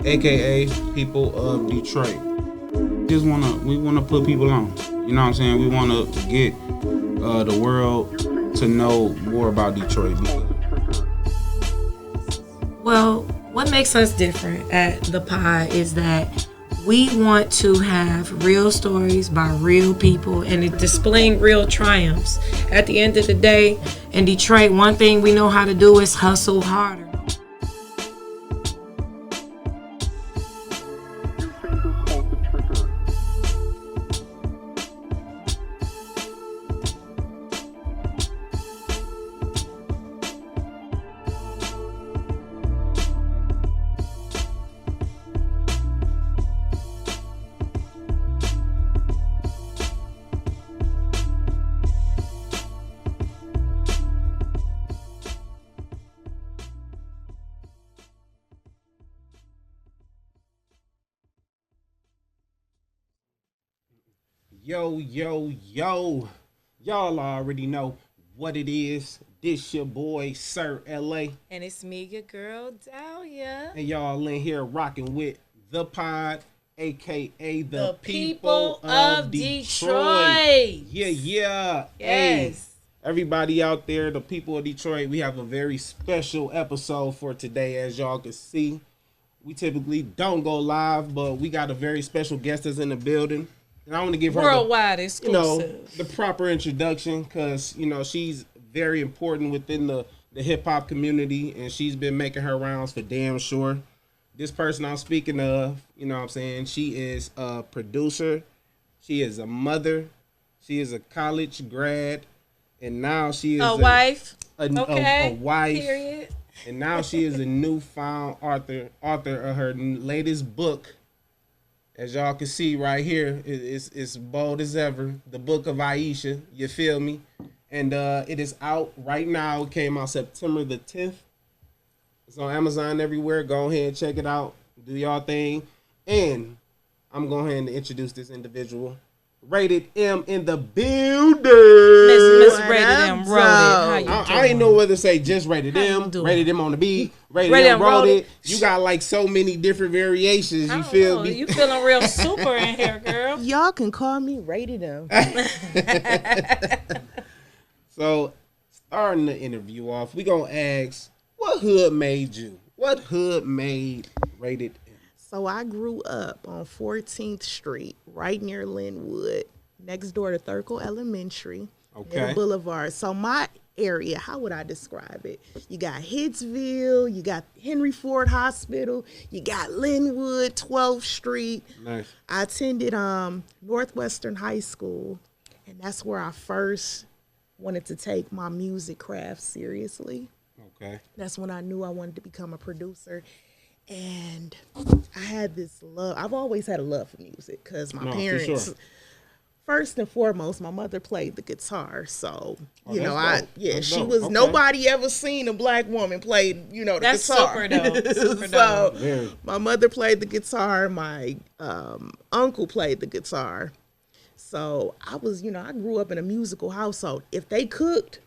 aka people of Detroit. We wanna put people on. You know what I'm saying? We wanna get the world to know more about Detroit. Well, what makes us different at the Pod is that we want to have real stories by real people and displaying real triumphs. At the end of the day, in Detroit, one thing we know how to do is hustle harder. Yo, yo, yo. Y'all already know what it is. This your boy, Sir LA. And it's me, your girl, Dahlia. And y'all in here rocking with the Pod, aka the people of Detroit. Yeah. Yes. Hey, everybody out there, the people of Detroit, we have a very special episode for today, as y'all can see. We typically don't go live, but we got a very special guest that's in the building. And I want to give her worldwide exclusive. The proper introduction because, she's very important within the hip hop community and she's been making her rounds for damn sure. This person I'm speaking of, she is a producer. She is a mother. She is a college grad. And now she is a wife. A wife. Period. And now she is a newfound author of her latest book. As y'all can see right here, it's bold as ever. The Book of Aisha, you feel me? And it is out right now. It came out September the 10th. It's on Amazon everywhere. Go ahead and check it out. Do y'all thing. And I'm going ahead and introduce this individual. Rated M in the building. Miss Rated M wrote it. How you doing? I ain't know whether to say just Rated M, Rated M on the B, Rated M wrote it. You got like so many different variations. You feel me? You feeling real super in here, girl. Y'all can call me Rated M. So, starting the interview off, we gonna ask, what hood made you? What hood made Rated M? So I grew up on 14th Street, right near Linwood, next door to Thurkel Elementary, near the Boulevard. So my area, how would I describe it? You got Hitsville, you got Henry Ford Hospital, you got Linwood, 12th Street. Nice. I attended Northwestern High School, and that's where I first wanted to take my music craft seriously. Okay. That's when I knew I wanted to become a producer. And I had this love. I've always had a love for music because my parents, first and foremost, my mother played the guitar. So, nobody ever seen a black woman play, the guitar. That's super dope. Super dope. My mother played the guitar. My uncle played the guitar. So I grew up in a musical household. If they cooked,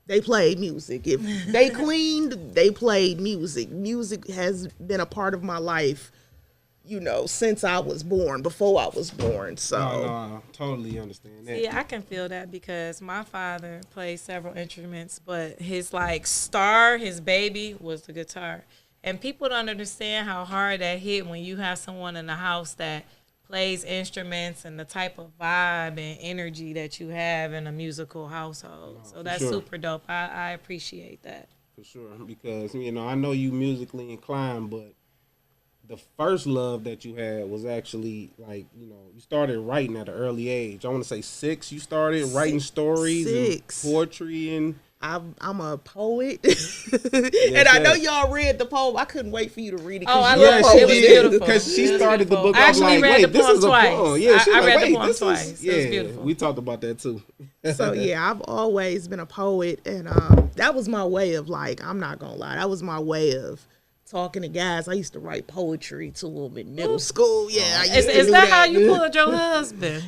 they played music. If they cleaned, they played music. Music has been a part of my life, since I was born, before I was born. So I totally understand that. Yeah, I can feel that because my father played several instruments, but his his baby was the guitar. And people don't understand how hard that hit when you have someone in the house that plays instruments and the type of vibe and energy that you have in a musical household. So that's super dope. I appreciate that. For sure. Because, I know you musically inclined, but the first love that you had was actually you started writing at an early age. I want to say 6. You started writing stories and poetry and... I'm a poet, and I know y'all read the poem. I couldn't wait for you to read it. I love it. It was beautiful. Because she started the book. I actually read the poem twice. Yeah, I read the poem twice. Yeah, it was beautiful. We talked about that too. So yeah, I've always been a poet, and that was my way of I'm not gonna lie, that was my way of talking to guys. I used to write poetry to them in middle school. Yeah, I used to Is do that how you pulled your husband?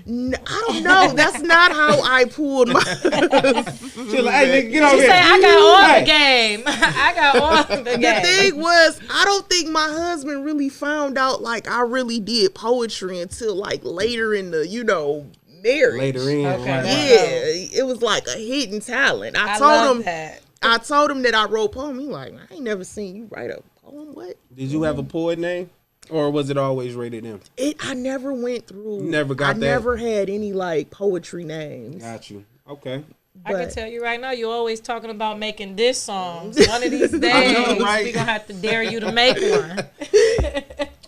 I don't know. That's not how I pulled my. She like, hey, nigga, get over She here. said, I got all the game. I got all the game. The thing was, I don't think my husband really found out like I really did poetry until like later in the, marriage. Later in, Okay. right. Yeah, it was like a hidden talent. I told him that. I told him that I wrote poem. He like, I ain't never seen you write a poem. What? Did you have a poet name? Or was it always rated M? I never went through. Never got I that? never had any like poetry names. Got you. Okay. I can But- tell you right now, you're always talking about making diss songs. One of these days, know, right? we're going to have to dare you to make one.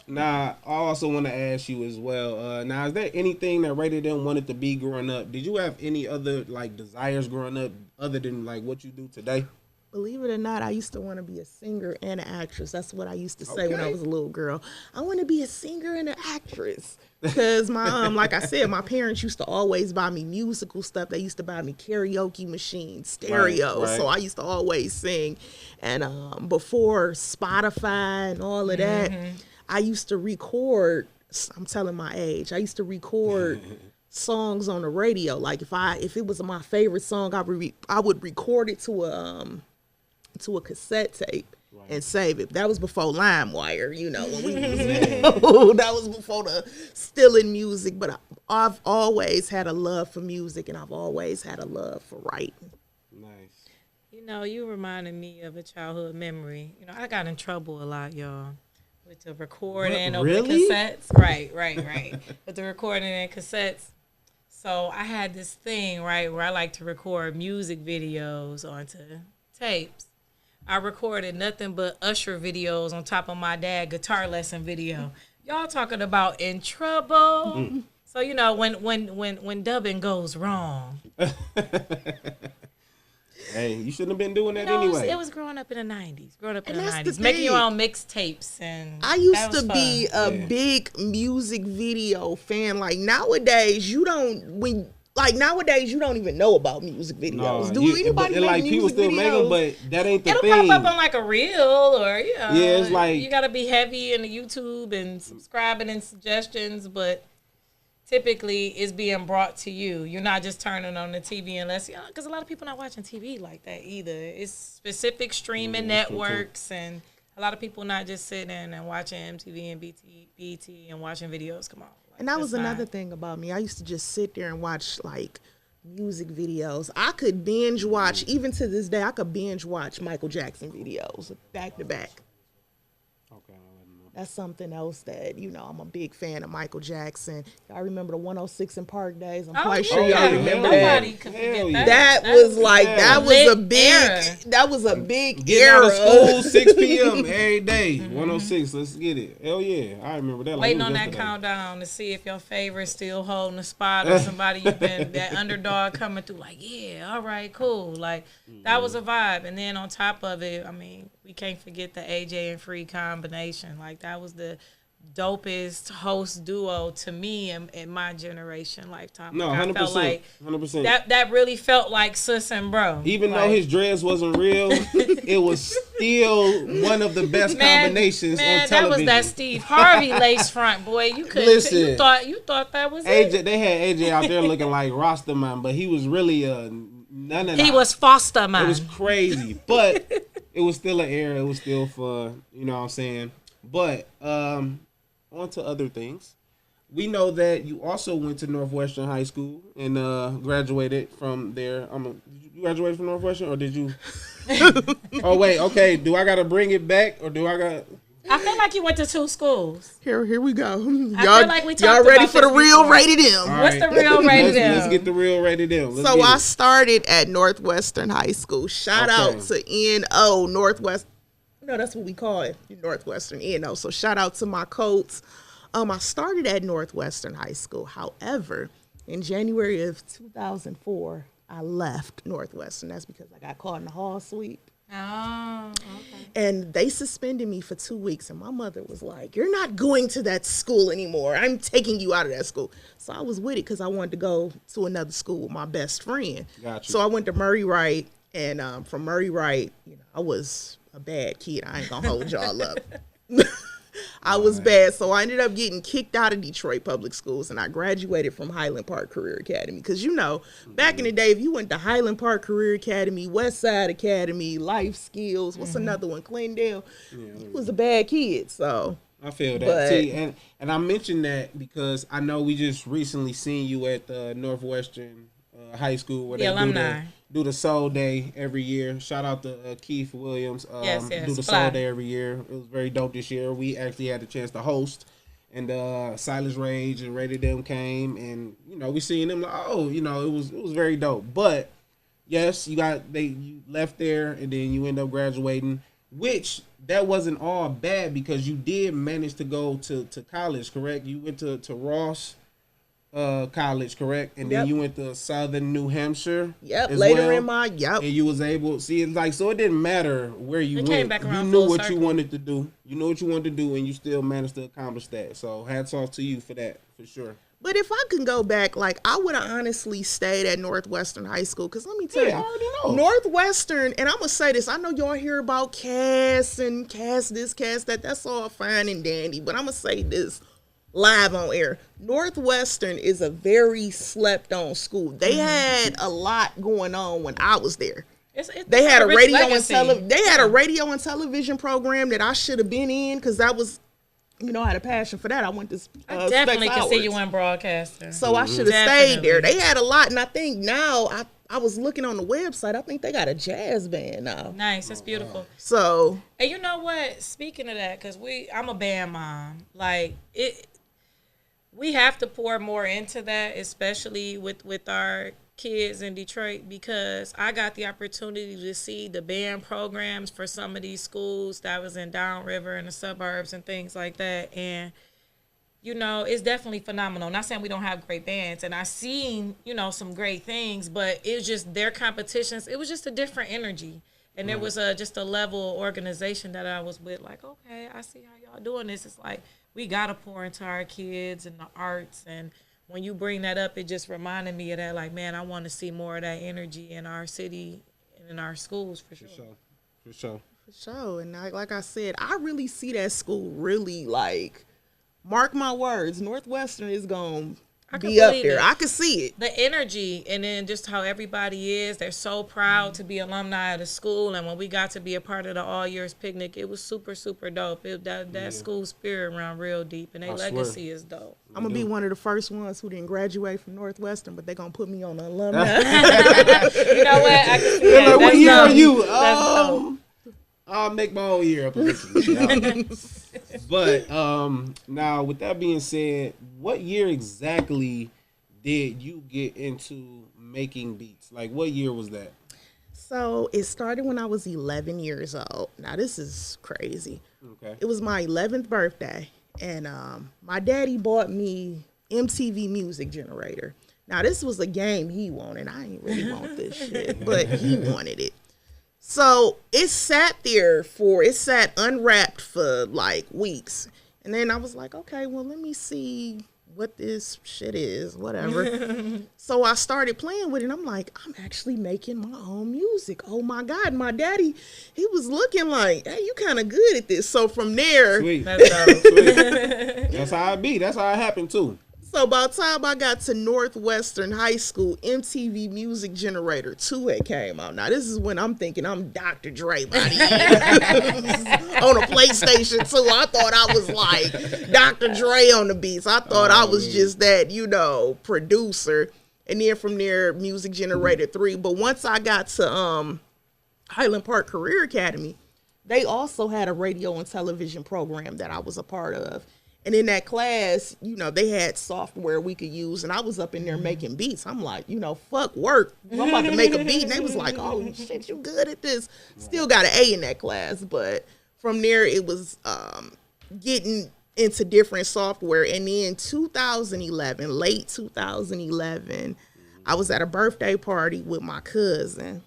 Now, I also want to ask you as well. Now, is there anything that Rated M wanted to be growing up? Did you have any other like desires growing up other than like what you do today? Believe it or not, I used to want to be a singer and an actress. That's what I used to say when I Okay. was a little girl. I want to be a singer and an actress. Because my like I said, my parents used to always buy me musical stuff. They used to buy me karaoke machines, stereo. Right. So I used to always sing. And before Spotify and all of that, I used to record. I'm telling my age. I used to record songs on the radio. Like if it was my favorite song, I would record it to a cassette tape. And save it. That was before LimeWire, when we was that was before the stealing music. But I've always had a love for music, and I've always had a love for writing. Nice. You reminded me of a childhood memory. I got in trouble a lot, y'all, with the recording What, of really? the cassettes. Right. With the recording and cassettes. So I had this thing, right, where I like to record music videos onto tapes. I recorded nothing but Usher videos on top of my dad guitar lesson video. Y'all talking about in trouble. So when dubbing goes wrong. Hey, you shouldn't have been doing that It anyway. was growing up in the 90s. And that's the Making your thing. own mixtapes and I that used was to fun. be a Yeah. big music video fan. Like nowadays, you don't even know about music videos. Do anybody make like people music still videos? make them, but that ain't the It'll thing. pop up on like a reel or Yeah, it's like- you gotta be heavy in the YouTube and subscribing and suggestions, but typically it's being brought to you. You're not just turning on the TV unless because a lot of people not watching TV like that either. It's specific streaming that's true, too. networks and a lot of people not just sitting and watching MTV and BT and watching videos. Come on. Like, And that was that's another not- thing about me. I used to just sit there and watch like music videos. I could binge watch, even to this day, I could binge watch Michael Jackson videos back to back. Okay, I'll let 'em know. That's something else that, I'm a big fan of Michael Jackson. I remember the 106 in Park days. I'm quite sure yeah. y'all remember that. Nobody could forget Hell that. yeah. That was like, yeah. that was Lit a big, era. that was a big Getting era. out of school, 6 p.m. every day. 106, let's get it. Hell yeah, I remember that. Like Waiting it was on that yesterday. countdown to see if your favorite's still holding a spot or somebody you've been that underdog coming through like, yeah, all right, cool. Like that was a vibe. And then on top of it, I mean, we can't forget the AJ and Free combination. Like that was the dopest host duo to me in my generation lifetime. No, Like, I 100%. felt like 100%. that really felt like sis and bro. Even Like, though his dreads wasn't real, it was still one of the best combinations on that television. was that Steve Harvey lace front, boy. You could Listen. you thought that was it. AJ, they had AJ out there looking like Rastaman, but he was really none of that. He was foster man. It was crazy, but it was still an era. It was still fun. You know what I'm saying? But on to other things. We know that you also went to Northwestern High School and graduated from there. You graduated from Northwestern, or did you? Oh wait, okay. Do I gotta bring it back, or do I got? I feel like you went to two schools. Here we go. feel like we y'all talked ready about for the this real before. rated M? All What's the real rated M? Let's get the real rated M. Let's So get I it. started at Northwestern High School. Shout Okay. out to NO Northwest. No, that's what we call it, Northwestern NO. So shout out to my coach. I started at Northwestern High School. However, in January of 2004, I left Northwestern. That's because I got caught in the hall sweep. Oh, okay. And they suspended me for 2 weeks. And my mother was like, "You're not going to that school anymore. I'm taking you out of that school." So I was with it because I wanted to go to another school with my best friend. Got you. So I went to Murray Wright. And from Murray Wright, I was a bad kid. I ain't gonna hold y'all up. I was bad, so I ended up getting kicked out of Detroit public schools, and I graduated from Highland Park Career Academy. Because, you know, back in the day, if you went to Highland Park Career Academy, West Side Academy, Life Skills, what's another one, Glendale, you was a bad kid, so. I feel that. See, and I mentioned that because I know we just recently seen you at the Northwestern High School where they do the Soul Day every year. Shout out to Keith Williams. Yes. Do the Soul Day every year. It was very dope this year. We actually had the chance to host, and Silas Rage and Rated Them came, and you know we seen them like, oh, you know, it was very dope. But yes, you left there, and then you end up graduating, which that wasn't all bad because you did manage to go to college, correct? You went to Ross College, correct? And then you went to Southern New Hampshire. Yep, and you was able to see it, like, so it didn't matter where you went. You knew what you wanted to do. You knew what you wanted to do, and you still managed to accomplish that. So hats off to you for that, for sure. But if I can go back, like, I would have honestly stayed at Northwestern High School. Because let me tell you, I already know. Northwestern, and I'm going to say this. I know y'all hear about Cass and Cass this, Cass that. That's all fine and dandy. But I'm going to say this live on air. Northwestern is a very slept-on school. They had a lot going on when I was there. They had a radio and television program that I should have been in because that was, you know, I had a passion for that. I went to I definitely could see you in broadcaster. So I should have stayed there. They had a lot, and I think now I was looking on the website. I think they got a jazz band now. Nice, that's beautiful. So, and you know what? Speaking of that, because I'm a band mom. Like we have to pour more into that, especially with our kids in Detroit, because I got the opportunity to see the band programs for some of these schools that was in Downriver and the suburbs and things like that. And, you know, it's definitely phenomenal. Not saying we don't have great bands, and I seen, you know, some great things, but it was just their competitions. It was just a different energy. And there was just a level of organization that I was with, like, okay, I see how y'all doing this. It's like, we got to pour into our kids and the arts. And when you bring that up, it just reminded me of that. Like, man, I want to see more of that energy in our city and in our schools for sure. For sure. And like I said, I really see that school really, like, mark my words, Northwestern is going to be up there. I can see it. The energy, and then just how everybody is. They're so proud to be alumni of the school. And when we got to be a part of the All Years Picnic, it was super, super dope. That school spirit ran real deep, and their legacy is dope. I'm going to be one of the first ones who didn't graduate from Northwestern, but they're going to put me on the alumni. You know what? I can see that. Like, what year are you? I'll make my own year up. But now, with that being said, what year exactly did you get into making beats? Like, what year was that? So it started when I was 11 years old. Now, this is crazy. Okay. It was my 11th birthday, and my daddy bought me MTV Music Generator. Now, this was a game he wanted. I ain't really want this shit, but he wanted it. So it sat unwrapped for like weeks. And then I was like, okay, well, let me see what this shit is, whatever. So I started playing with it. And I'm like, I'm actually making my own music. Oh my God. My daddy, he was looking like, hey, you kind of good at this. So from there. Sweet. That's how it be. That's how it happened too. So by the time I got to Northwestern High School, MTV Music Generator 2 had came out. Now, this is when I'm thinking I'm Dr. Dre by the end. On a PlayStation 2. I thought I was like Dr. Dre on the beats. I thought I was just that, you know, producer. And then from there, Music Generator 3. But once I got to Highland Park Career Academy, they also had a radio and television program that I was a part of. And in that class, you know, they had software we could use, and I was up in there making beats. I'm like, you know, fuck work. I'm about to make a beat. And they was like, oh, shit, you good at this. Still got an A in that class. But from there, it was getting into different software. And then 2011, late 2011, I was at a birthday party with my cousin.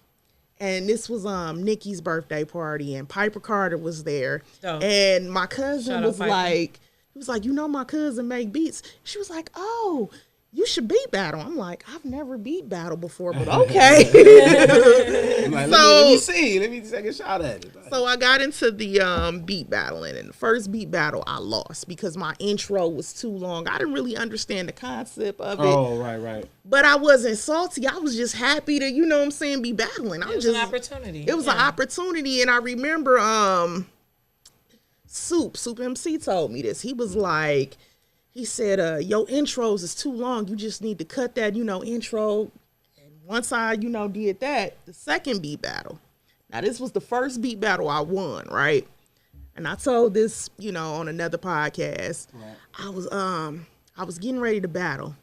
And this was Nikki's birthday party, and Piper Carter was there. Oh. And my cousin was like, he was like, you know, my cousin make beats. She was like, oh, you should beat battle. I'm like, I've never beat battle before, but okay. I'm like, let me see. Let me take a shot at it. So I got into the beat battling, and the first beat battle I lost because my intro was too long. I didn't really understand the concept of it. Oh, right. But I wasn't salty. I was just happy to, you know what I'm saying, be battling. It was an opportunity. It was an opportunity, and I remember Soup MC told me this. He was like, he said, your intros is too long. You just need to cut that, intro. And once I, did that, the second beat battle. Now, this was the first beat battle I won, right? And I told this, on another podcast. Right. I was getting ready to battle.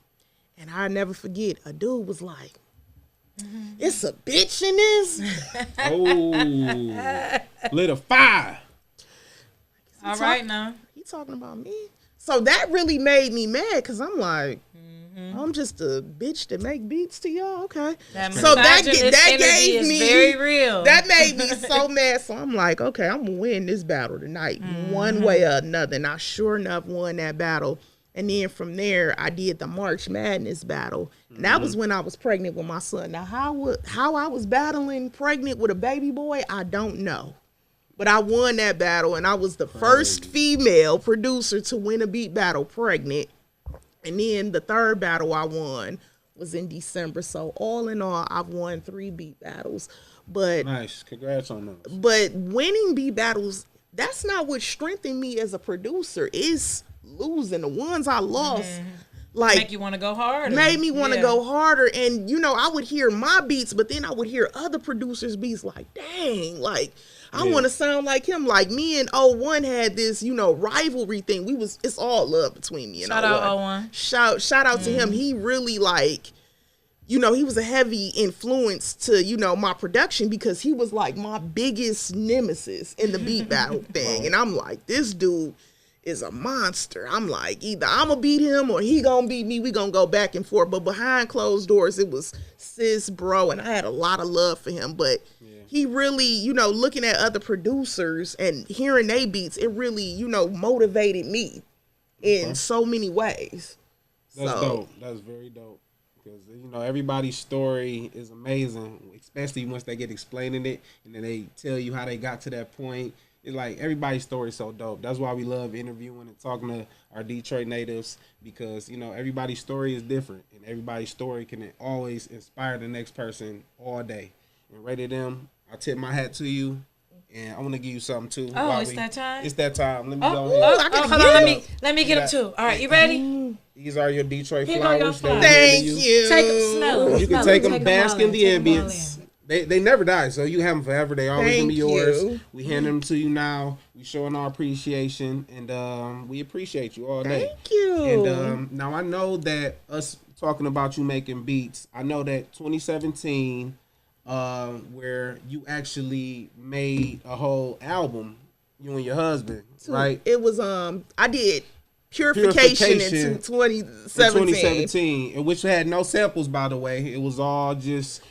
And I'll never forget, a dude was like, it's a bitch in this. Oh, lit a fire. All right now. He talking about me? So that really made me mad because I'm like, I'm just a bitch that make beats to y'all. Okay. So that gave me very real. That made me so mad. So I'm like, okay, I'm gonna win this battle tonight, one way or another. And I sure enough won that battle. And then from there, I did the March Madness battle. And that was when I was pregnant with my son. Now, how I was battling pregnant with a baby boy, I don't know. But I won that battle, and I was the first female producer to win a beat battle pregnant. And then the third battle I won was in December. So all in all, I've won 3 beat battles. But nice. Congrats on those. But winning beat battles, that's not what strengthened me as a producer. It's losing. The ones I lost, like, make you want to go harder. Made me want to go harder. And, I would hear my beats, but then I would hear other producers' beats like, dang, like, I want to sound like him. Like, me and O1 had this, rivalry thing. It's all love between me and O1. Shout out O1. Shout out to him. He really, like, he was a heavy influence to, my production because he was like my biggest nemesis in the beat battle thing. And I'm like, this dude is a monster. I'm like, either I'm gonna beat him or he gonna beat me. We gonna go back and forth. But behind closed doors, it was sis, bro, and I had a lot of love for him. But he really, looking at other producers and hearing they beats, it really, motivated me in so many ways. That's dope. That's very dope. Because, everybody's story is amazing, especially once they get explaining it and then they tell you how they got to that point. It's like everybody's story is so dope. That's why we love interviewing and talking to our Detroit natives because, everybody's story is different and everybody's story can always inspire the next person all day. And Rated M, I tip my hat to you, and I want to give you something too. Oh, it's that time? It's that time. Let me go ahead. Hold on. Let me get them too. All right, you ready? These are your Detroit flowers. Thank you. Take them slow. You can take them, bask in the ambience. They never die, so you have them forever. They always gonna be yours. We hand them to you now. We showing our appreciation, and we appreciate you all day. Thank you. And now I know that us talking about you making beats. I know that 2017. Where you actually made a whole album, you and your husband, right? It was I did Purification in 2017, and which had no samples, by the way. It was all just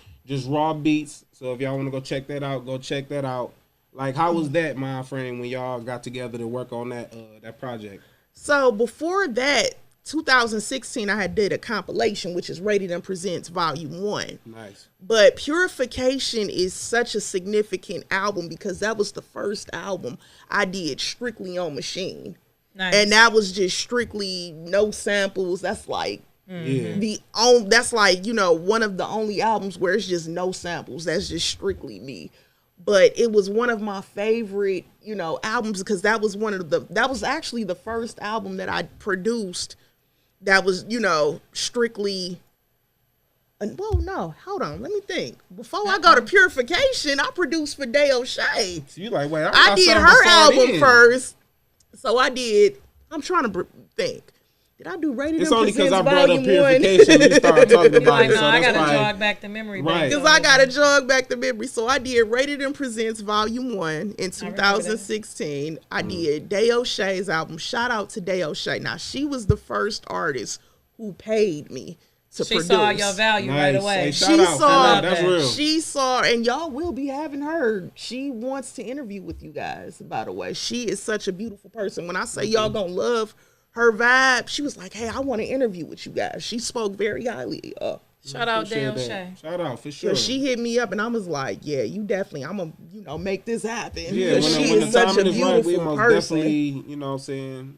raw beats. So if y'all want to go check that out, go check that out. Like, how was that, my friend, when y'all got together to work on that project? So before that, 2016, I had did a compilation, which is Rated M Presents Volume 1. Nice. But Purification is such a significant album because that was the first album I did strictly on machine. Nice. And that was just strictly no samples. That's like that's like, one of the only albums where it's just no samples. That's just strictly me. But it was one of my favorite, albums because that was actually the first album that I produced that was, strictly. Well, no, hold on. Let me think. Before I go to Purification, I produced for Day O'Shea. So you like, wait, I did her album first. So I did. I'm trying to think. Did I do Rated M It's only because I Presents brought up Volume 1? Purification. We started talking about Like, it. no, So I that's gotta why. jog back the memory. Right. Because I got to jog back the memory. So I did Rated M Presents Volume 1 in 2016. I did Day O'Shea's album. Shout out to Day O'Shea. Now, she was the first artist who paid me to produce. She saw your value right away. Hey, shout out. That's real. She saw, and y'all will be having her. She wants to interview with you guys, by the way. She is such a beautiful person. When I say y'all gonna love her vibe, she was like, hey, I want to interview with you guys. She spoke very highly of. Shout out Dale Shay. Shout out for sure. Yeah, she hit me up and I was like, yeah, you definitely, I'm going to, make this happen. Yeah, when she the is such a timing is right, we beautiful most person. definitely, you know what I'm saying,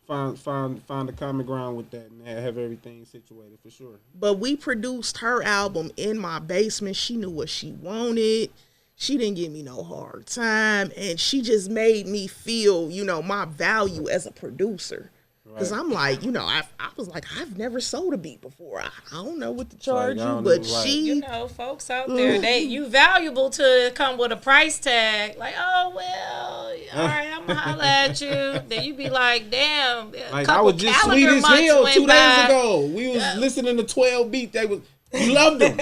find a common ground with that and have everything situated for sure. But we produced her album in my basement. She knew what she wanted. She didn't give me no hard time. And she just made me feel, my value as a producer. Because I'm like, I was like, I've never sold a beat before. I don't know what to charge you, but she... folks out there, you valuable to come with a price tag. Like, oh, well, all right, I'm going to holler at you. Then you be like, damn, like, I was just sweet as hell 2 days ago. We was listening to 12 beat. We loved them.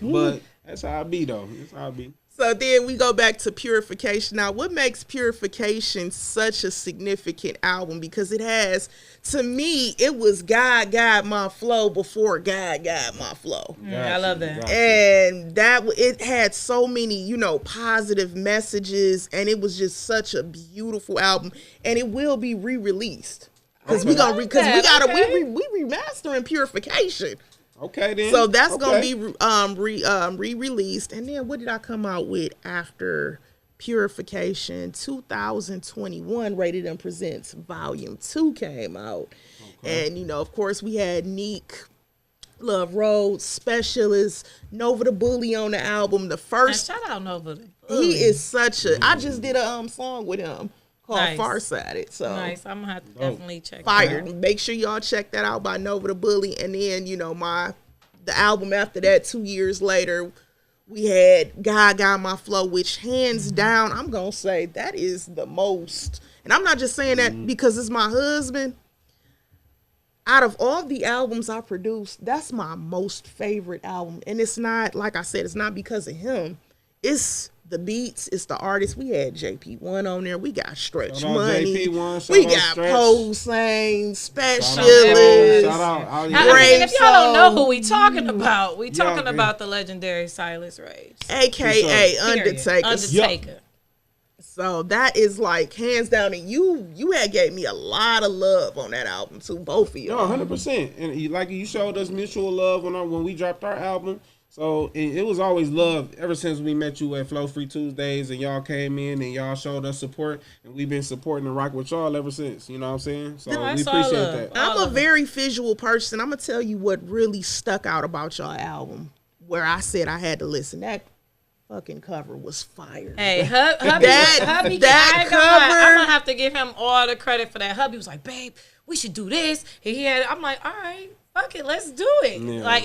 But that's how I be, though. That's how I be. So then we go back to Purification. Now, what makes Purification such a significant album? Because it has, to me, it was God got my flow before God got my flow. I love that. And it had so many, positive messages, and it was just such a beautiful album. And it will be re-released because we remastering Purification. Okay, then. So that's gonna be re-released. And then what did I come out with after Purification? 2021, Rated M Presents Volume 2 came out. Okay. And, of course, we had Neek, Love Road, Specialist, Nova the Bully on the album. The first... And shout out Nova the Bully. He is such a... I just did a song with him called Farsighted. So nice. I'm gonna have to definitely check Fired. that out. Make sure y'all check that out by Nova the Bully. And then, the album after that, 2 years later, we had God Got My Flow, which hands down, I'm gonna say that is the most, and I'm not just saying that because it's my husband. Out of all the albums I produced, that's my most favorite album. And it's not, like I said, it's not because of him. It's the beats, it's the artists. We had JP1 on there. We got Stretch Money. We got Posehn, Specialist. If y'all don't know who we talking about, we talking about the legendary Silas Rage, a.k.a. Undertaker. Undertaker. So that is like hands down, and you had gave me a lot of love on that album too, both of you. No, 100%. And you showed us mutual love when we dropped our album. So it was always love ever since we met you at Flow Free Tuesdays and y'all came in and y'all showed us support, and we've been supporting and rock with y'all ever since. You know what I'm saying? So we appreciate that. I'm a very visual person. I'm gonna tell you what really stuck out about y'all album, where I said I had to listen. That fucking cover was fire. Hey, hubby, that cover. I'm gonna have to give him all the credit for that. Hubby was like, babe, we should do this. I'm like, all right, fuck it, let's do it. Yeah. Like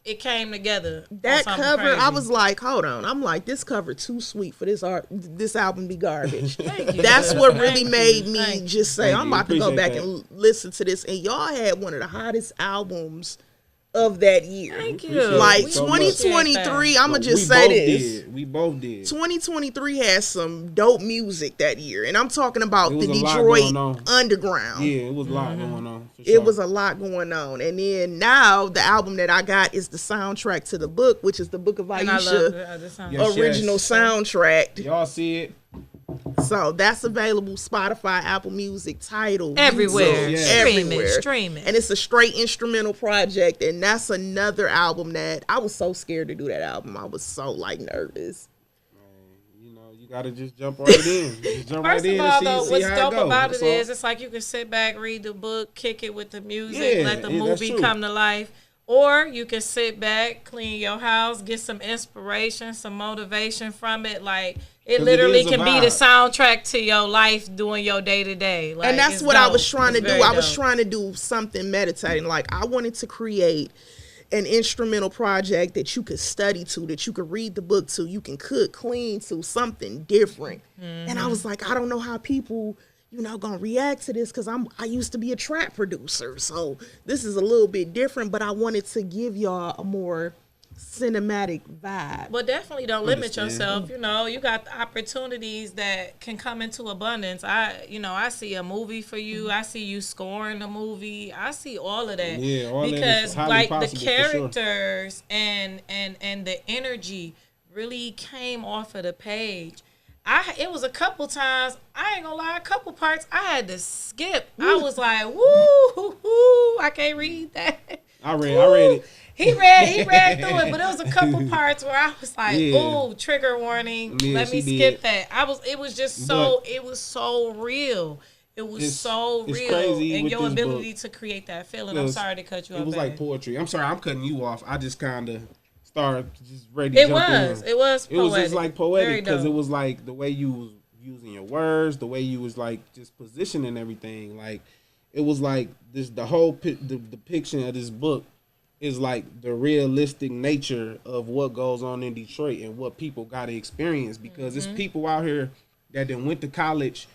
it came together. That cover, crazy. I was like, hold on. I'm like, this cover too sweet for this album be garbage. That's what really made me just say, I'm about to go back and listen to this. And y'all had one of the hottest albums of that year. Thank you. Like 2023, I'm gonna just say this. We both did. 2023 has some dope music that year, and I'm talking about the Detroit underground. Yeah, it was a lot going on. It was a lot going on, and then now the album that I got is the soundtrack to the book, which is the Book of Aisha original soundtrack. Y'all see it. So that's available Spotify, Apple Music, Tidal, everywhere, everywhere, streaming, and it's a straight instrumental project. And that's another album that I was so scared to do that album. I was so nervous. You gotta just jump right in. Just jump First right in of all, and though, see what's how dope it goes. about it is it's like you can sit back, read the book, kick it with the music, let the movie come to life. Or you can sit back, clean your house, get some inspiration, some motivation from it. Like, it literally can be the soundtrack to your life doing your day-to-day. And that's what I was trying to do. I was trying to do something meditating. Like, I wanted to create an instrumental project that you could study to, that you could read the book to, you can cook, clean to, something different. Mm-hmm. And I was like, I don't know how people... gonna react to this because I used to be a trap producer, so this is a little bit different. But I wanted to give y'all a more cinematic vibe. But definitely don't limit yourself. You got the opportunities that can come into abundance. I see a movie for you. I see you scoring a movie. I see all of that. Yeah, all because that like the characters and the energy really came off of the page. It was a couple times, I ain't gonna lie, a couple parts I had to skip. I was like, woo, I can't read that. I read it. He read through it, but it was a couple parts where I was like, Yeah. "Ooh, trigger warning! Yeah, Let me she skip did. that." It was just so, it was so real. It was so it's real, crazy and with your this ability book. to create that feeling. I'm sorry to cut you off. It was like babe. poetry. I'm sorry, I'm cutting you off. I just kind of started just ready. It to jump was. in. It was. It was just poetic. like poetic Very because it dope. was like the way you was using your words, the way you was like just positioning everything. Like it was like this. The whole the depiction of this book is like the realistic nature of what goes on in Detroit and what people got to experience because it's people out here that then went to college,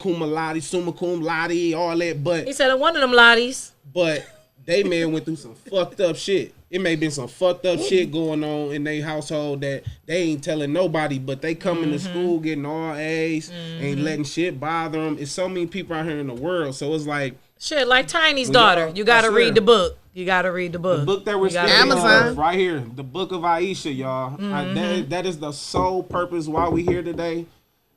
cum laude, summa cum laude, all that, He said, "One of them lotties." but they man went through some fucked up shit. It may been some fucked up shit going on in their household that they ain't telling nobody, but they coming to school getting all A's, ain't letting shit bother them. It's so many people out here in the world, so it's like Shit, like Tiny's When daughter. y'all- You got to I swear. read the book. You got to read the book. the book that we're You gotta speaking read the Amazon. of right here, the book of Aisha, y'all. That is the sole purpose why we here today.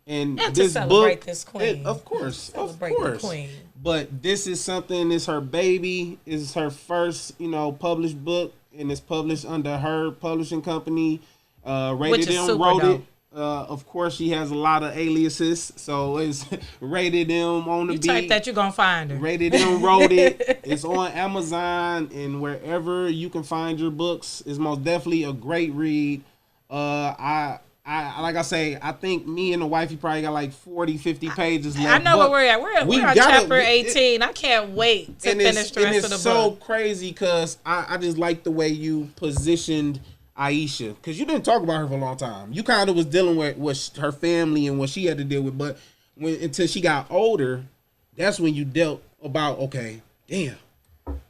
And And to this celebrate book, this queen. of course, Celebrate of the course. queen. But this is something. It's her baby. It's her first, published book, and it's published under her publishing company. Which Rated is M super wrote dope. it. Of course, she has a lot of aliases, so it's Rated M on the You beat. type that, you're going to find her. Rated M wrote it. It's on Amazon and wherever you can find your books. It's most definitely a great read. I like I say, I think me and the wifey probably got like 40, 50 pages left. I know but where we're at. We're on gotta- chapter 18. I can't wait to and finish the rest of the it's so book. crazy because I just like the way you positioned Aisha, because you didn't talk about her for a long time. You kind of was dealing with what her family and what she had to deal with, but until she got older, that's when you dealt about, okay, damn,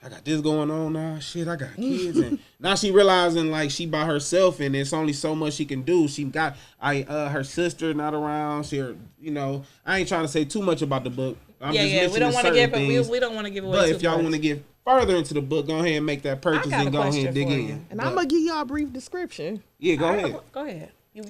I got this going on now. Shit, I got kids, and now she realizing like she by herself, and there's only so much she can do. She got her sister not around. I ain't trying to say too much about the book. I'm just We mentioning don't want to certain give things. we don't want to give away But too if y'all much. want to get further into the book, go ahead and make that purchase got a and go ahead question and dig for in. you. And I'm gonna give y'all a brief description. Yeah, go ahead. Go ahead. You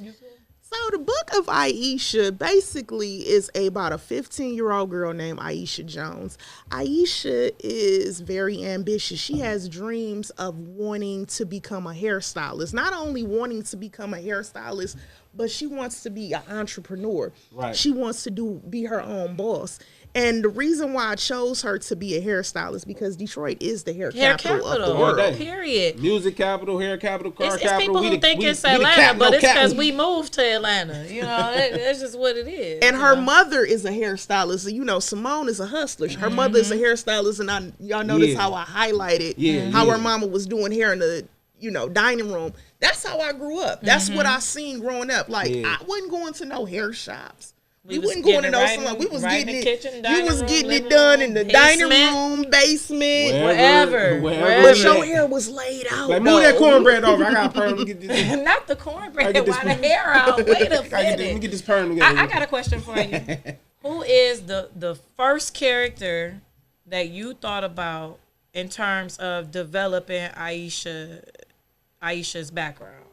So the book of Aisha basically is about a 15-year-old girl named Aisha Jones. Aisha is very ambitious. She has dreams of wanting to become a hairstylist. Not only wanting to become a hairstylist, but she wants to be an entrepreneur. Right. She wants to be her own boss. And the reason why I chose her to be a hairstylist because Detroit is the hair capital of the capital. world. All day. Period. Music capital, hair capital, car It's capital. people who think it's Atlanta, but it's because we moved to Atlanta. That's just what it is. And her mother is a hairstylist. You know, Simone is a hustler. Her mother is a hairstylist, and y'all notice Yeah. how I highlighted how her mama was doing hair in the dining room. That's how I grew up. That's what I seen growing up. Like I wasn't going to no hair shops. We was wasn't going to getting no it right salon. in- We was right in getting the it. kitchen, You dining was room, getting it living done room, in the basement. dining room, basement. Wherever. But your hair was laid out. Like, move that though. cornbread over. I got a perm to get this. Not the I cornbread. get this Why the hair out? Wait a Let me minute. get this perm together. I got a question for you. Who is the first character that you thought about in terms of developing Aisha's background?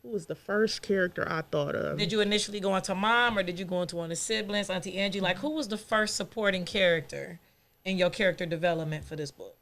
Who was the first character I thought of? Did you initially go into mom, or did you go into one of the siblings, Auntie Angie? Like, who was the first supporting character in your character development for this book?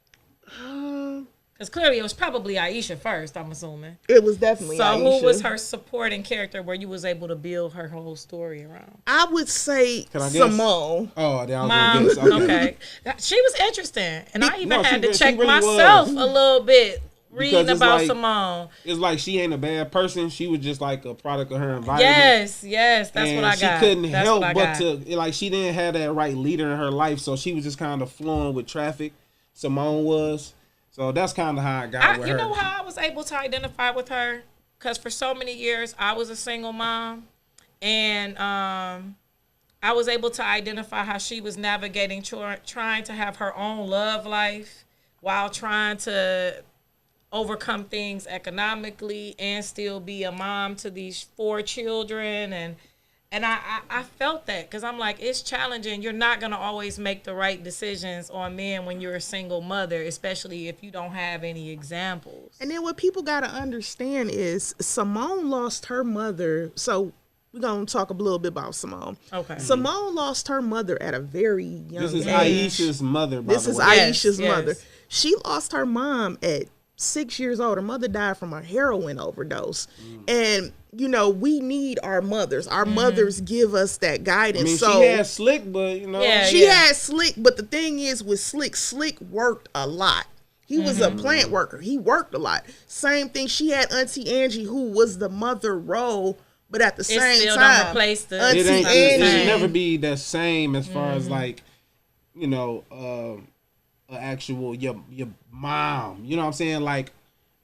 Because clearly it was probably Aisha first, I'm assuming. It was definitely So Aisha. who was her supporting character where you was able to build her whole story around? I would say Can I guess? Simone. Oh, that was Mom, gonna guess. okay. She was interesting. And I even No, had she to check really myself was. a little bit reading it's about like- Simone. It's like she ain't a bad person. She was just like a product of her environment. Yes, that's and what I got. she couldn't That's help what I but got. to like she didn't have that right leader in her life, so she was just kind of flowing with traffic. Simone was, so that's kind of how I got with You her. know how I was able to identify with her? Because for so many years I was a single mom, and I was able to identify how she was navigating trying to have her own love life while trying to overcome things economically and still be a mom to these 4 children. And I felt that because I'm like, it's challenging. You're not going to always make the right decisions on men when you're a single mother, especially if you don't have any examples. And then what people got to understand is Simone lost her mother. So we're gonna talk a little bit about Simone. Okay. Simone lost her mother at a very young age. This is Aisha's mother, by This the is way. Aisha's Yes, mother. yes. She lost her mom at 6 years old. Her mother died from a heroin overdose. And, you know, we need our mothers. Our mothers give us that guidance. I mean, so she had Slick, but, you know. Yeah, she had Slick, but the thing is with Slick worked a lot. He was a plant worker. He worked a lot. Same thing. She had Auntie Angie, who was the mother role, but at the same still time, don't replace the Auntie It ain't. Angie. It should never be the same as far as like, you know, a actual your mom. You know what I'm saying? Like,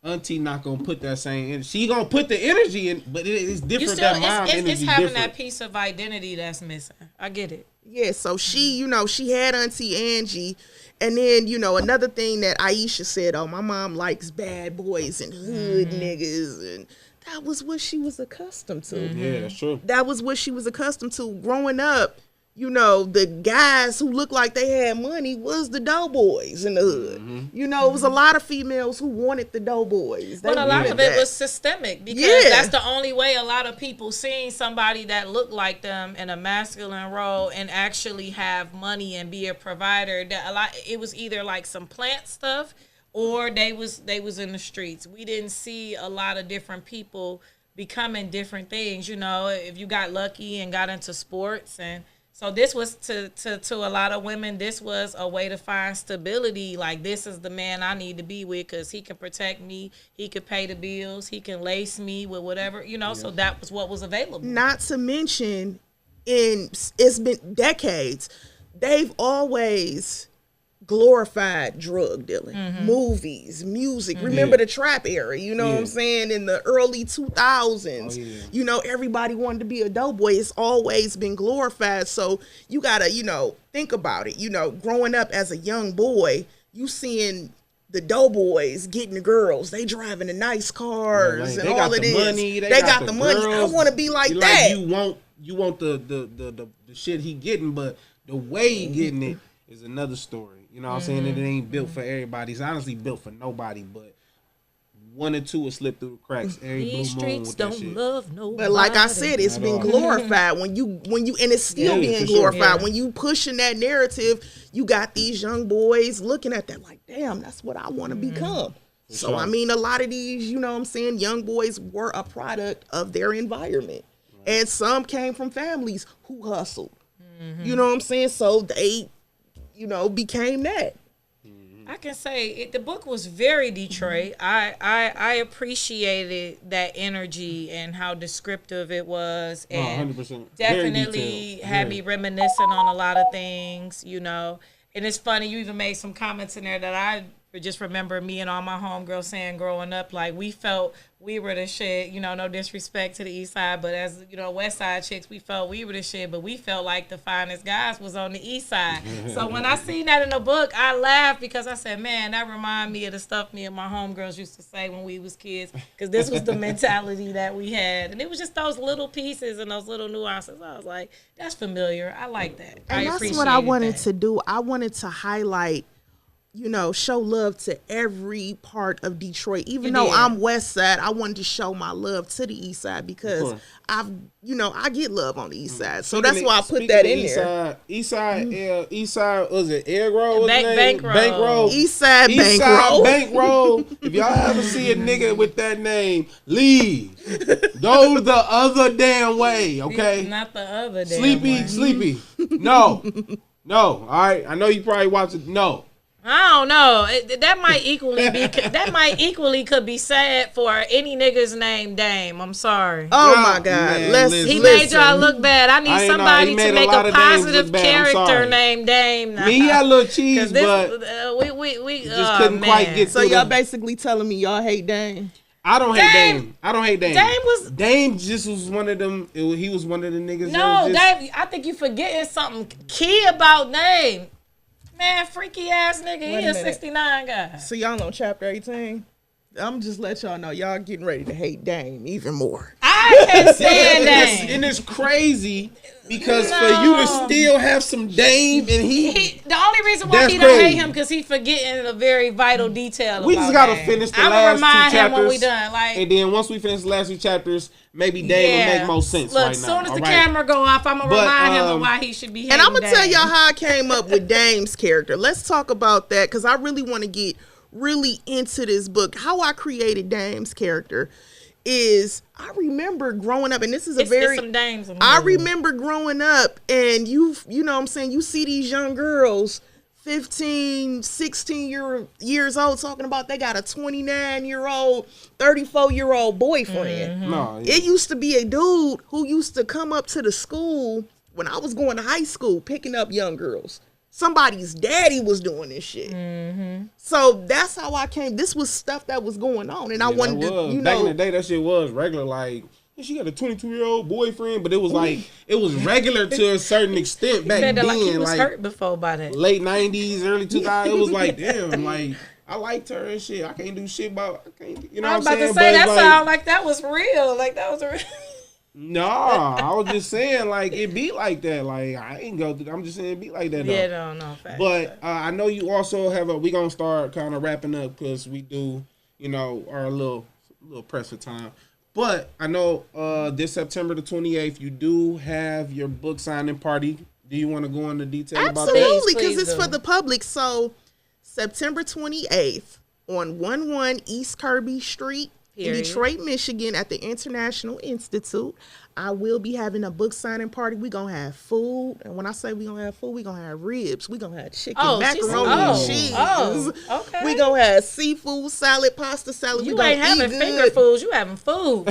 Auntie not gonna put that same energy. She gonna put the energy in, but it's different. You still, that mom energy it's having different. that piece of identity that's missing. I get it. Yeah, so she, you know, she had Auntie Angie. And then, you know, another thing that Aisha said, oh, my mom likes bad boys and hood niggas. And that was what she was accustomed to. Yeah, that's true. That was what she was accustomed to growing up. You know, the guys who looked like they had money was the doughboys in the hood. You know, it was a lot of females who wanted the doughboys. But a lot of it was systemic because that's the only way a lot of people seeing somebody that looked like them in a masculine role and actually have money and be a provider. That a lot, it was either like some plant stuff or they was in the streets. We didn't see a lot of different people becoming different things. You know, if you got lucky and got into sports and. So this was to a lot of women, this was a way to find stability. Like, this is the man I need to be with because he can protect me. He can pay the bills. He can lace me with whatever, you know. Yeah. So that was what was available. Not to mention, it's been decades, they've always glorified drug dealing, movies, music. Remember the trap era, you know what I'm saying? In the early 2000s, you know, everybody wanted to be a doughboy. It's always been glorified. So you gotta, you know, think about it. You know, growing up as a young boy, you seeing the doughboys getting the girls. They driving the nice cars and all of this. Money, they got the money. I want to be like that. You want the shit he getting, but the way he getting it is another story. You know what I'm saying? It ain't built for everybody. It's honestly built for nobody, but one or two will slip through the cracks every These blue moon streets with that don't shit. love nobody. But like I said, it's been glorified when you and it's still being glorified. When you pushing that narrative, you got these young boys looking at that like, damn, that's what I want to become. So I mean, a lot of these, you know what I'm saying, young boys were a product of their environment. And some came from families who hustled. You know what I'm saying? So they, you know, became that. I can say the book was very Detroit. I appreciated that energy and how descriptive it was, and 100%. definitely had me reminiscing on a lot of things, you know. And it's funny, you even made some comments in there that I just remember me and all my homegirls saying growing up, like, we felt we were the shit, you know, no disrespect to the east side, but as, you know, west side chicks, we felt we were the shit, but we felt like the finest guys was on the east side. So when I seen that in the book, I laughed because I said, man, that remind me of the stuff me and my homegirls used to say when we was kids, because this was the mentality that we had. And it was just those little pieces and those little nuances. I was like, that's familiar. I like that. And that's what I wanted to do. I wanted to highlight, you know, show love to every part of Detroit. Even though I'm west side, I wanted to show my love to the east side because I get love on the east side. So that's why I put that in there. East side, was it Egg Roll? Bank Roll. East side Bank Roll. Bank Roll. If y'all ever see a nigga with that name, leave. Go the other damn way, okay? Not the other damn way. Sleepy. No. All right. I know you probably watch it. No. I don't know. That might equally could be said for any niggas named Dame. I'm sorry. Oh my God! Man, he made y'all look bad. I need somebody to make a positive character named Dame. Me, he had a little cheese, but we just couldn't quite get. So y'all basically telling me y'all hate Dame? I don't hate Dame. Dame just was one of them. He was one of the niggas. No, Dame. I think you forgetting something key about Dame. Man, freaky ass nigga. He a 69 guy. So y'all on chapter 18? I'm just let y'all know y'all getting ready to hate Dame even more. I I can't stand Dame. And it's crazy because for you to still have some Dame and the only reason why he don't hate him because he forgetting a very vital detail. We just gotta finish the last 2 chapters. Him when we done, like, and then once we finish the last 2 chapters, maybe Dame will make more sense. Look, right as soon now. as the camera go off, I'm gonna remind him of why he should be hating. And I'm gonna tell y'all how I came up with Dame's character. Let's talk about that because I really want to get really into this book. How I created Dame's character is I remember growing up, and this is some dames. I remember growing up, and you know what I'm saying, you see these young girls 15, 16 years old talking about they got a 29-year-old, 34-year-old boyfriend. Mm-hmm. No, It used to be a dude who used to come up to the school when I was going to high school picking up young girls. Somebody's daddy was doing this shit. Mm-hmm. So that's how I came. This was stuff that was going on. And I wanted to, you know. Back in the day, that shit was regular. Like, she got a 22-year-old boyfriend, but it was like, it was regular to a certain extent back then. Like he was like hurt before by that. Late 90s, early 2000s. It was like, damn, like, I liked her and shit. I can't do shit about, you know what I'm saying? I was about to say, that sound like that was real. Like, that was a real. Nah, I was just saying, like, it be like that. Like, I ain't go through. I'm just saying it be like that, though. Yeah, no, fact. But I know you also have we going to start kind of wrapping up because we do, you know, our little press for time. But I know this September the 28th, you do have your book signing party. Do you want to go into detail about that? Absolutely, because it's for the public. So, September 28th on 11 East Kirby Street, in Detroit, Michigan, at the International Institute, I will be having a book signing party. We're going to have food. And when I say we're going to have food, we're going to have ribs. We're going to have chicken, macaroni, and cheese. Okay. We're going to have seafood, salad, pasta salad. You ain't having finger foods. You having food.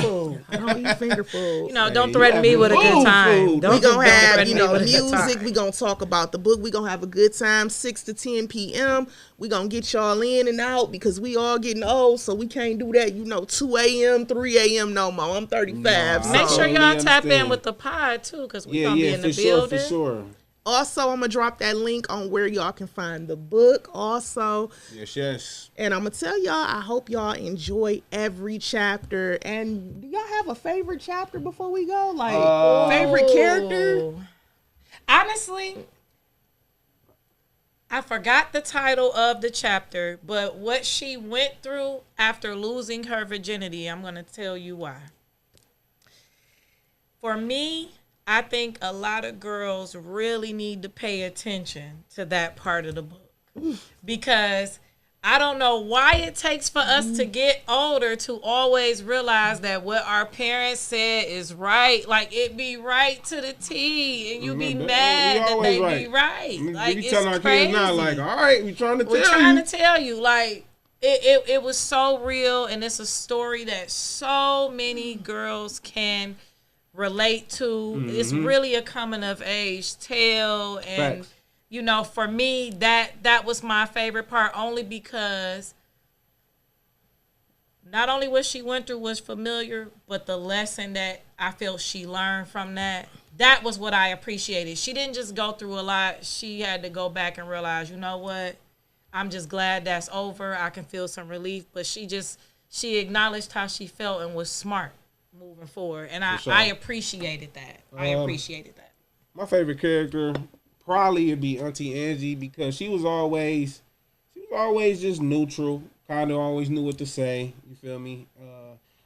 I don't eat finger food. You know, don't threaten me with a good time. We're going to have, you know, music. We're going to talk about the book. We're going to have a good time, 6 to 10 p.m. We're going to get y'all in and out because we all getting old, so we can't do that, you know, 2 a.m., 3 a.m. no more. I'm 35. Make sure y'all tap in with the pod, too, because we're going to be in the building. For sure. Also, I'm going to drop that link on where y'all can find the book also. Yes. And I'm going to tell y'all, I hope y'all enjoy every chapter. And do y'all have a favorite chapter before we go? Like, favorite character? Honestly, I forgot the title of the chapter, but what she went through after losing her virginity, I'm going to tell you why. For me, I think a lot of girls really need to pay attention to that part of the book because I don't know why it takes for us to get older to always realize that what our parents said is right. Like, it be right to the T, and you be mad that they be right. Like, it's telling our crazy. kids now, like, all right, we're trying to tell you. Like, it was so real, and it's a story that so many girls can relate to. Mm-hmm. It's really a coming of age tale, and Facts. You know, for me, that was my favorite part, only because not only what she went through was familiar, but the lesson that I felt she learned from that was what I appreciated. She didn't just go through a lot. She had to go back and realize, you know what? I'm just glad that's over. I can feel some relief. But she acknowledged how she felt and was smart moving forward. And I appreciated that. I appreciated that. My favorite character probably would be Auntie Angie because she was always just neutral, kind of always knew what to say. You feel me?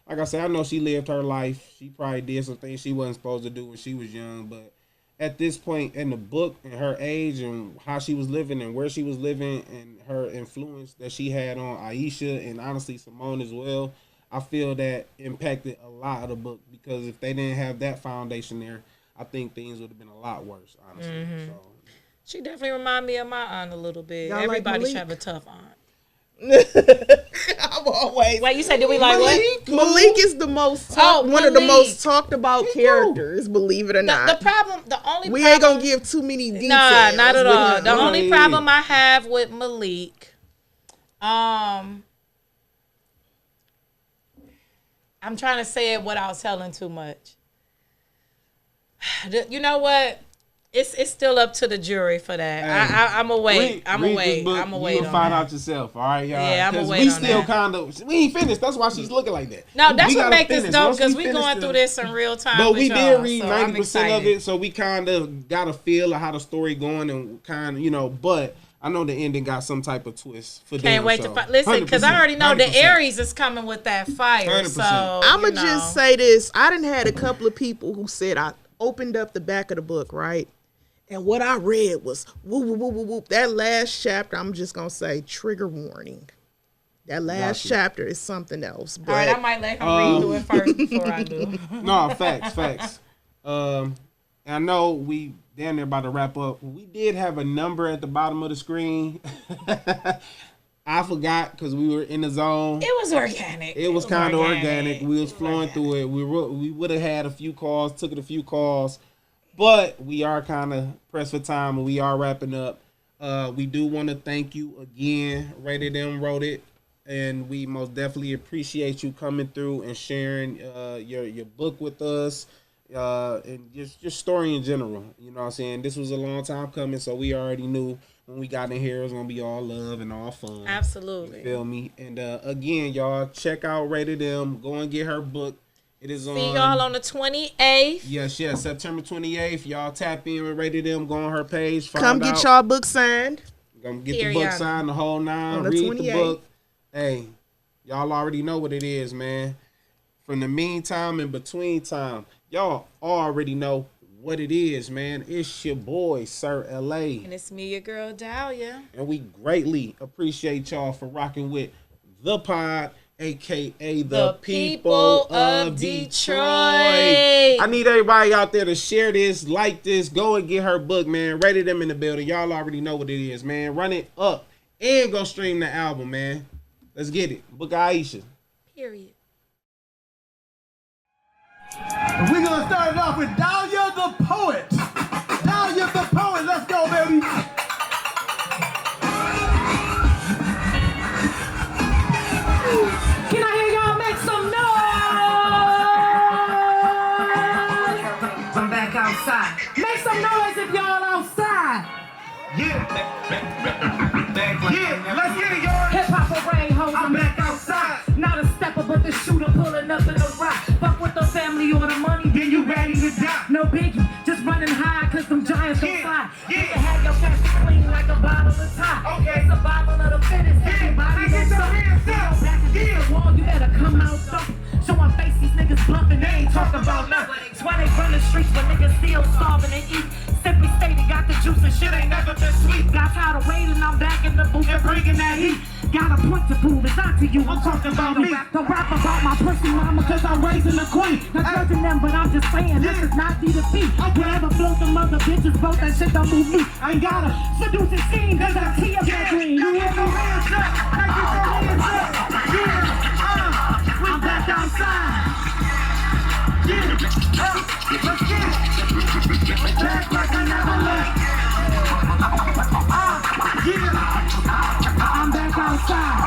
Like I said, I know she lived her life. She probably did some things she wasn't supposed to do when she was young, but at this point in the book and her age and how she was living and where she was living and her influence that she had on Aisha and honestly Simone as well, I feel that impacted a lot of the book because if they didn't have that foundation there, I think things would have been a lot worse, honestly. Mm-hmm. So she definitely reminded me of my aunt a little bit. Y'all everybody should have a tough aunt. I'm always. Wait, you said, do we like Malik? What? Malik is the most one of the most talked about characters. Believe it or not. The problem, we ain't gonna give too many details. Nah, not at all. The only problem I have with Malik, I'm trying to say it without telling too much. You know what? It's still up to the jury for that. Hey, I'm gonna wait. I'm gonna read wait. this book, I'm gonna wait you'll on find that. out yourself. All right, y'all. Yeah, I'ma 'Cause wait we on still that. kind of we ain't finished. That's why she's looking like that. No, that's We what gotta makes this finish. dope Once because we we finish going through this in real time. But with we y'all, did read so I'm 90% of excited. it, so we kind of got a feel of how the story going and kind of But I know the ending got some type of twist for them. Can't wait so. to listen because I already know the 100%. Aries is coming with that fire. 100%. So I'ma just say this. I done had a couple of people who said I opened up the back of the book, right? And what I read was whoop, whoop, whoop, whoop, whoop. That last chapter, I'm just gonna say trigger warning. That last chapter is something else. But all right, I might let him read through it first before I do. No, facts. And I know we damn near about to wrap up. We did have a number at the bottom of the screen. I forgot because we were in the zone. It was organic. It was kind of organic. We was flowing through it. We would have had a few calls, took it a few calls, but we are kind of pressed for time and we are wrapping up. We do want to thank you again. Rated M wrote it, and we most definitely appreciate you coming through and sharing your book with us. And just your story in general. You know what I'm saying? This was a long time coming, so we already knew when we got in here it was gonna be all love and all fun. Absolutely. You feel me? And again, y'all check out Rated M. Go and get her book. It is on. See y'all on the 28th. Yes, September 28th. Y'all tap in with Rated M. Go on her page. come get y'all book signed. Gonna get the book signed, the whole nine. On the Read 28th. the book. Hey, y'all already know what it is, man. From the meantime and between time, y'all already know what it is, man. It's your boy, Sir LA. And it's me, your girl, Dahlia. And we greatly appreciate y'all for rocking with the pod, a.k.a. the people of Detroit. I need everybody out there to share this, like this, go and get her book, man. Rated them in the building. Y'all already know what it is, man. Run it up and go stream the album, man. Let's get it. Book of Aisha. Period. We're gonna start it off with Dahlia the Poet. Dahlia the Poet, let's go, baby. Can I hear y'all make some noise? I'm back outside. Make some noise if y'all outside. Yeah, let's get it, y'all. Hip hop array hoes, I'm back outside. Not a stepper, but the shooter pulling up in the rock. Fuck with the family or the money, then you ready to die. No biggie, just running high, cause them giants don't fly. You can have your cash clean like a bottle of tie. Okay. It's a Bible of the fittest. Everybody Get your hands up. back against the wall, you better come out thumping. Show my face, these niggas bluffing, they ain't talking about nothing. That's why they run the streets, but niggas still starving to eat. Simply stated, got the juice and shit ain't never been sweet. Got tired of waiting, I'm back in the booth and bringing that heat. Got a point to prove, it's not to you, I'm talking about me. Don't rap about my pussy mama, cause I'm raising the queen. Not judging them, but I'm just saying, this is not D2P. Whatever float them other bitches, vote that shit don't move me. I ain't gotta seduce and scheme, cause I see up that green. You hear me? I'm back outside. Let's get it. Back like I never left. I'm back outside.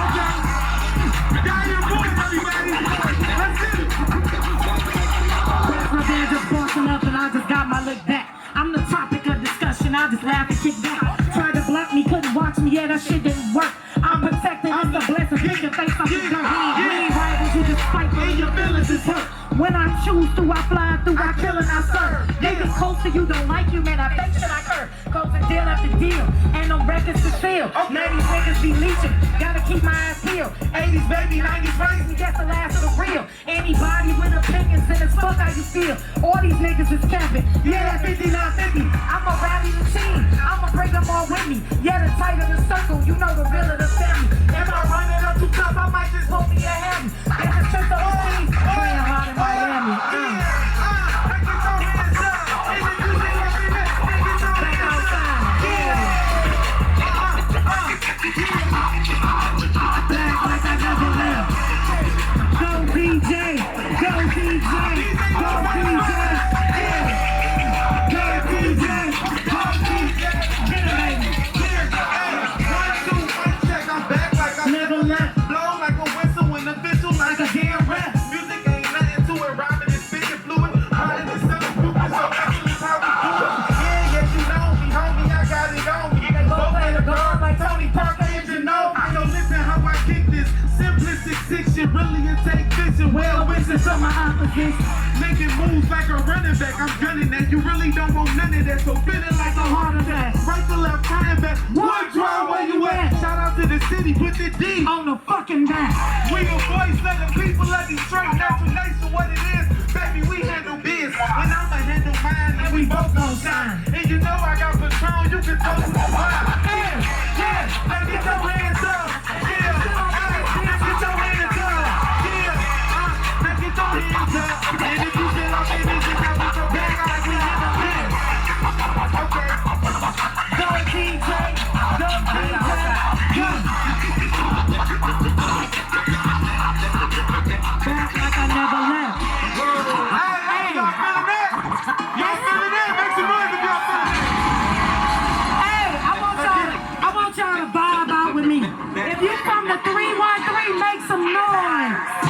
Got your voice, everybody. Let's get it. That's my band just bossing up and I just got my lick back. I'm the topic of discussion, I just laugh and kick back. Tried to block me, couldn't watch me, yeah, that shit didn't work. I'm protected, it's a blessing, pick your face off the dirt. We ain't rivals, you just fight for your feelings is hurt. When I choose to, I fly through, I kill and I serve. Niggas close to you, don't like you, man, I think shit I curve. Closing deal after deal, and no records to steal. Now these niggas be leeching, gotta keep my eyes peeled. 80s baby, 90s raised me, that's the last of the real. Anybody with opinions, and it's fuck how you feel. All these niggas is capping, yeah, that 5950. I'ma rally the team, I'ma bring them all with me. Yeah, the tighter the circle, you know the realer the family. Am I running up too tough, I might just hold me a hand. There's a chance of the team, playing hard in Miami. Back outside, back like I never left. Go DJ, go DJ, go DJ, yeah. Go DJ, go DJ, get it, baby. of my opposites. Making moves like a running back. I'm gunning that. You really don't want none of that. So feeling like a heart attack. Right to left, trying back. One drive, where you at? Shout out to the city. Put the D On the fucking back. We a voice of the people of Detroit. Natural nation, what it is. Baby, we handle biz. And I'ma handle mine. And we both gon' shine. And you know I got Patron. You can talk to the wine. Yeah. Now get your hands up. Yeah. Now get your hands up. Yeah. Now get your hands up. And if you feel like it, just have with your bag like we handle this. Okay. Go DJ. Go DJ. Go. Back like I never left. Hey, y'all feeling that? Y'all feeling that? Make some noise if y'all feeling that. Hey, I want y'all to vibe out with me. If you from the 313, make some noise.